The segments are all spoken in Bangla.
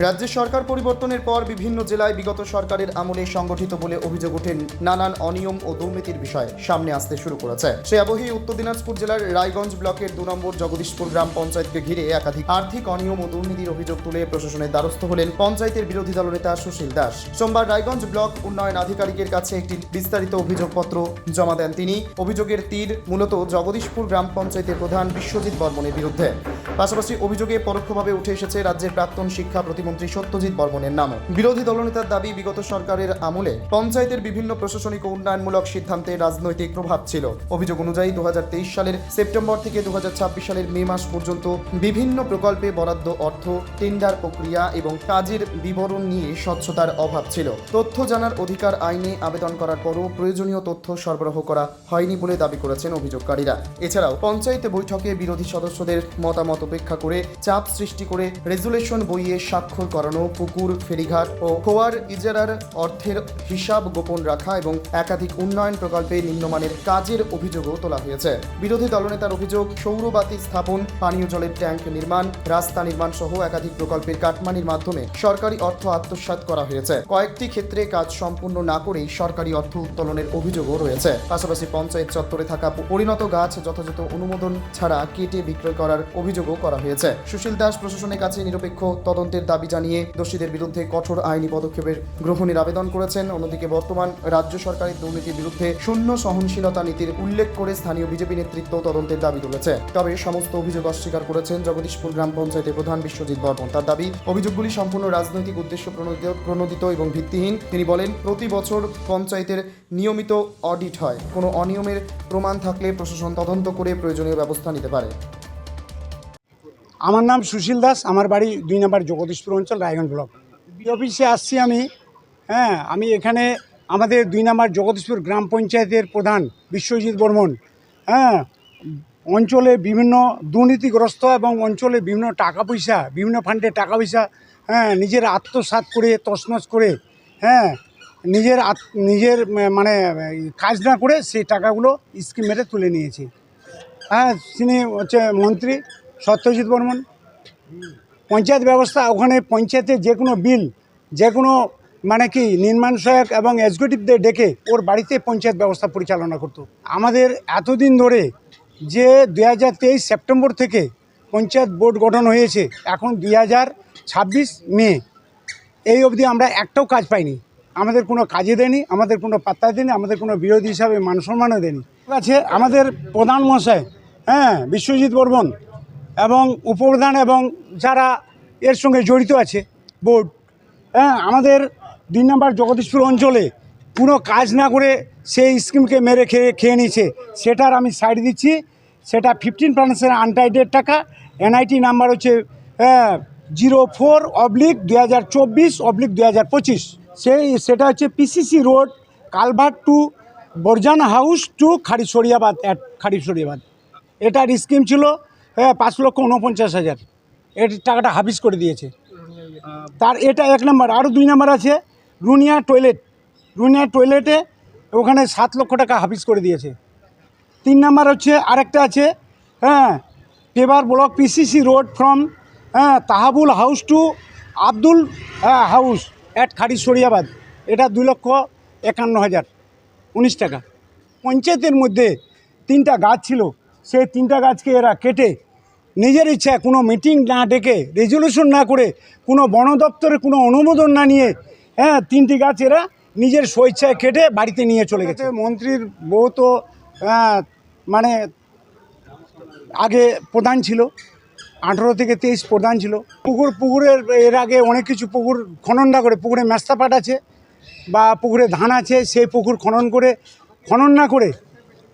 রাজ্যের সরকার পরিবর্তনের পর বিভিন্ন জেলায় বিগত সরকারের আমলে সংগঠিত বলে অভিযোগ ওঠে নানান অনিয়ম ও দুর্নীতির বিষয় সামনে আসতে শুরু করেছে। সেই আবহেই উত্তর দিনাজপুর জেলার রায়গঞ্জ ব্লকের 2 নম্বর জগদীশপুর গ্রাম পঞ্চায়েতকে ঘিরে একাধিক আর্থিক অনিয়ম ও দুর্নীতির অভিযোগ তুলে প্রশাসনের দ্বারস্থ হলেন পঞ্চায়েতের বিরোধী দলনেতা সুশীল দাস। সোমবার রায়গঞ্জ ব্লক উন্নয়ন আধিকারিকের কাছে একটি বিস্তারিত অভিযোগপত্র জমা দেন তিনি। অভিযোগের তীর মূলত জগদীশপুর গ্রাম পঞ্চায়েতের প্রধান বিশ্বজিৎ বর্মনের বিরুদ্ধে। পাশাপাশি অভিযোগে পরোক্ষভাবে উঠে এসেছে রাজ্যের প্রাক্তন শিক্ষা প্রতিমন্ত্রী সত্যজিৎ বর্মনের নামও। বিরোধী দলনেতার দাবি, বিগত সরকারের আমলে পঞ্চায়েতের বিভিন্ন প্রশাসনিক ও উন্নয়নমূলক সিদ্ধান্তে রাজনৈতিক প্রভাব ছিল। অভিযোগ অনুযায়ী 2023 সালের সেপ্টেম্বর থেকে 2026 সালের মে মাস পর্যন্ত বিভিন্ন প্রকল্পে বরাদ্দ অর্থ, টেন্ডার প্রক্রিয়া এবং কাজের বিবরণ নিয়ে স্বচ্ছতার অভাব ছিল। তথ্য জানার অধিকার আইনে আবেদন করার পরও প্রয়োজনীয় তথ্য সরবরাহ করা হয়নি বলে দাবি করেছেন অভিযোগকারীরা। এছাড়াও পঞ্চায়েত বৈঠকে বিরোধী সদস্যদের মতামত উপেক্ষা করে চাপ সৃষ্টি করে রেজুলেশন বইয়ে স্বাক্ষর করানো, পুকুর, ফেরিঘাট ও খোয়ার ইজারার অর্থের হিসাব গোপন রাখা এবং একাধিক উন্নয়ন প্রকল্পে নিম্নমানের কাজের অভিযোগও তোলা হয়েছে। বিরোধী দলনেতার অভিযোগ, সৌরবাতি স্থাপন, পানীয় জলের ট্যাঙ্ক নির্মাণ, রাস্তা নির্মাণ সহ একাধিক প্রকল্পের কাটমানির মাধ্যমে সরকারি অর্থ আত্মসাৎ করা হয়েছে। কয়েকটি ক্ষেত্রে কাজ সম্পূর্ণ না করেই সরকারি অর্থ উত্তোলনের অভিযোগও রয়েছে। পাশাপাশি পঞ্চায়েত চত্বরে থাকা পরিণত গাছ যথাযথ অনুমোদন ছাড়া কেটে বিক্রয় করার অভিযোগও করা হয়েছে। সুশীল দাস প্রশাসনের কাছে নিরপেক্ষ তদন্তের দাবি জানিয়ে দোষীদের বিরুদ্ধে কঠোর আইনি পদক্ষেপের গ্রহণের আবেদন করেছেন। অন্যদিকে বর্তমান রাজ্য সরকারের দুর্নীতির বিরুদ্ধে শূন্য সহনশীলতা নীতির উল্লেখ করে স্থানীয় বিজেপি নেতৃত্ব তদন্তের দাবি তুলেছে। তবে সমস্ত অভিযোগ অস্বীকার করেছেন জগদীশপুর গ্রাম পঞ্চায়েতের প্রধান বিশ্বজিৎ বর্মন। তার দাবি, অভিযোগগুলি সম্পূর্ণ রাজনৈতিক উদ্দেশ্য প্রণোদিত এবং ভিত্তিহীন। তিনি বলেন, প্রতি বছর পঞ্চায়েতের নিয়মিত অডিট হয়। কোনো অনিয়মের প্রমাণ থাকলে প্রশাসন তদন্ত করে প্রয়োজনীয় ব্যবস্থা নিতে পারে। আমার নাম সুশীল দাস, আমার বাড়ি 2 নম্বর জগদীশপুর অঞ্চল, রায়গঞ্জ ব্লক। অফিসে আসছি আমি এখানে আমাদের 2 নম্বর জগদীশপুর গ্রাম পঞ্চায়েতের প্রধান বিশ্বজিৎ বর্মন অঞ্চলে বিভিন্ন দুর্নীতিগ্রস্ত এবং অঞ্চলে বিভিন্ন টাকা পয়সা, বিভিন্ন ফান্ডে টাকা পয়সা নিজের আত্মসাৎ করে, তছনছ করে নিজের মানে কাজ না করে সেই টাকাগুলো স্কিম মেরে তুলে নিয়েছে। তিনি হচ্ছে মন্ত্রী সত্যজিৎ বর্মন। পঞ্চায়েত ব্যবস্থা, ওখানে পঞ্চায়েতের যে কোনো বিল, যে কোনো মানে কি নির্মাণ সহায়ক এবং এক্সিকিউটিভদের ডেকে ওর বাড়িতে পঞ্চায়েত ব্যবস্থা পরিচালনা করত। আমাদের এতদিন ধরে যে 2023 সেপ্টেম্বর থেকে পঞ্চায়েত বোর্ড গঠন হয়েছে, এখন 2026 মে, এই অবধি আমরা একটাও কাজ পাইনি। আমাদের কোনো কাজে দেয়নি, আমাদের কোনো পাত্তা দেয়নি, আমাদের কোনো বিরোধী হিসাবে মান সম্মানও দেয়নি। আছে আমাদের প্রধান মহাশয় বিশ্বজিৎ বর্মন এবং উপপ্রধান এবং যারা এর সঙ্গে জড়িত আছে বোর্ড, আমাদের 2 নম্বর জগদীশপুর অঞ্চলে কোনো কাজ না করে সেই স্কিমকে মেরে খেয়ে নিয়েছে। সেটার আমি সাইড দিচ্ছি। সেটা 15% আনটাইটেড টাকা। এনআইটি নাম্বার হচ্ছে 04/2024/2025। সেটা হচ্ছে পিসিসি রোড, কালভার্ট টু বরজান হাউস টু খারিশরিয়াবাদ খারিশরিয়াবাদ। এটার স্কিম ছিল 5,49,000। এর টাকাটা হাফিজ করে দিয়েছে। তার এটা 1 নম্বর। আরও 2 নম্বর আছে রুনিয়া টয়লেটে ওখানে 7 লক্ষ টাকা হাফিজ করে দিয়েছে। 3 নম্বর হচ্ছে আরেকটা আছে paver block PCC road from Tahabul house to Abdul house at খারিশরিয়াবাদ। এটা 2,51,019 টাকা। পঞ্চায়েতের মধ্যে 3টা গাছ ছিল, সেই 3টা গাছকে এরা কেটে নিজের ইচ্ছায়, কোনো মিটিং না ডেকে, রেজলিউশন না করে, কোনো বন দপ্তরে কোনো অনুমোদন না নিয়ে 3টি গাছ এরা নিজের স্বেচ্ছায় কেটে বাড়িতে নিয়ে চলে গেছে। মন্ত্রীর বউ তো মানে আগে প্রধান ছিল, 18 থেকে 23 প্রধান ছিল। পুকুরের এর আগে অনেক কিছু পুকুর খনন না করে, পুকুরে মেস্তা পাট আছে বা পুকুরে ধান আছে, সেই পুকুর খনন না করে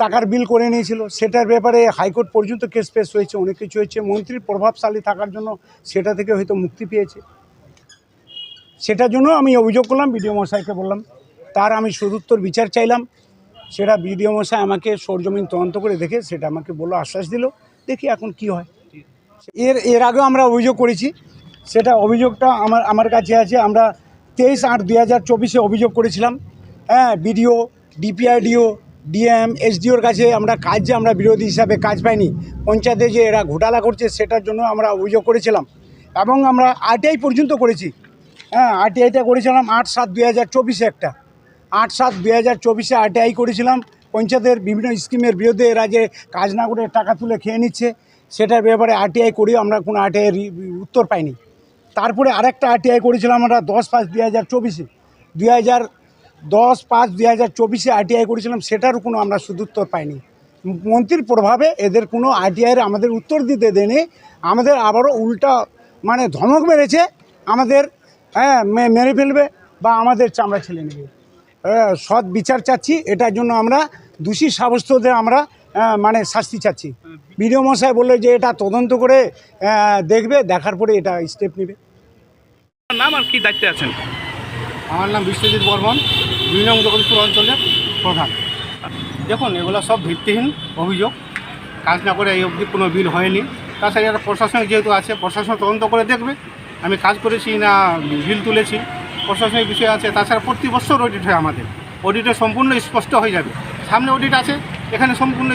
টাকার বিল করে নিয়েছিল। সেটার ব্যাপারে হাইকোর্ট পর্যন্ত কেস পেশ হয়েছে, অনেক কিছু হয়েছে। মন্ত্রীর প্রভাবশালী থাকার জন্য সেটা থেকে হয়তো মুক্তি পেয়েছে। সেটার জন্য আমি অভিযোগ করলাম, বিডিও মশাইকে বললাম, তার আমি সদুত্তর বিচার চাইলাম। সেটা বিডিও মশাই আমাকে সরজমিন তদন্ত করে দেখে সেটা আমাকে বললো, আশ্বাস দিল। দেখি এখন কি হয়। এর আগেও আমরা অভিযোগ করেছি, সেটা অভিযোগটা আমার কাছে আছে। আমরা 23/8/2024 অভিযোগ করেছিলাম। বিডিও, ডিপিআইডিও, ডিএম, এসডিওর কাছে আমরা বিরোধী হিসাবে কাজ পাইনি। পঞ্চায়েতে যে এরা ঘোটালা করছে সেটার জন্য আমরা অভিযোগ করেছিলাম। এবং আমরা আরটিআই পর্যন্ত করেছি। হ্যাঁ, আরটিআইটা করেছিলাম 8/7/2024 একটা 8/7/2024 আরটিআই করেছিলাম। পঞ্চায়েতের বিভিন্ন স্কিমের বিরুদ্ধে এরা যে কাজ না করে টাকা তুলে খেয়ে নিচ্ছে, সেটার ব্যাপারে আরটিআই করি, আমরা কোনো আরটিআইয়ের উত্তর পাইনি। তারপরে আরেকটা আরটিআই করেছিলাম আমরা 10/5/2024 10/5/2024 আরটিআই করেছিলাম, সেটারও কোনো আমরা সুদুত্তর পাইনি। মন্ত্রীর প্রভাবে এদের কোনো আরটিআইয়ের আমাদের উত্তর দিতে দেয়নি, আমাদের আবারও উল্টা মানে ধমক মেরেছে, আমাদের মেরে ফেলবে বা আমাদের চামড়া ছেলে নেবে। সৎ বিচার চাচ্ছি, এটার জন্য আমরা দোষী সাব্যস্তদের আমরা মানে শাস্তি চাচ্ছি। বিডিও মশাই বললো যে এটা তদন্ত করে দেখবে, দেখার পরে এটা স্টেপ নেবে। নাম আর কি দায়িত্বে আছেন? আমার নাম বিশ্বজিৎ বর্মন, 2 নং জগদীশপুর অঞ্চলের প্রধান। দেখুন, এগুলো সব ভিত্তিহীন অভিযোগ। কাজ না করে এই অবধি কোনো বিল হয়নি। তাছাড়া একটা প্রশাসনিক যেহেতু আছে, প্রশাসন তদন্ত করে দেখবে আমি কাজ করেছি না বিল তুলেছি, প্রশাসনিক বিষয় আছে। তাছাড়া প্রতি বছর অডিট হয় আমাদের, অডিটে সম্পূর্ণ স্পষ্ট হয়ে যাবে। সামনে অডিট আছে, এখানে সম্পূর্ণ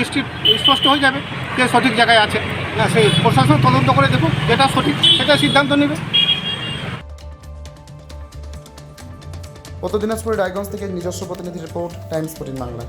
স্পষ্ট হয়ে যাবে কে সঠিক জায়গায় আছে না। সেই প্রশাসন তদন্ত করে দেখুক, যেটা সঠিক সেটা সিদ্ধান্ত নেবে। উত্তর দিনাজপুরের রায়গঞ্জ থেকে নিজস্ব প্রতিনিধি রিপোর্ট, টাইমস 14 বাংলা।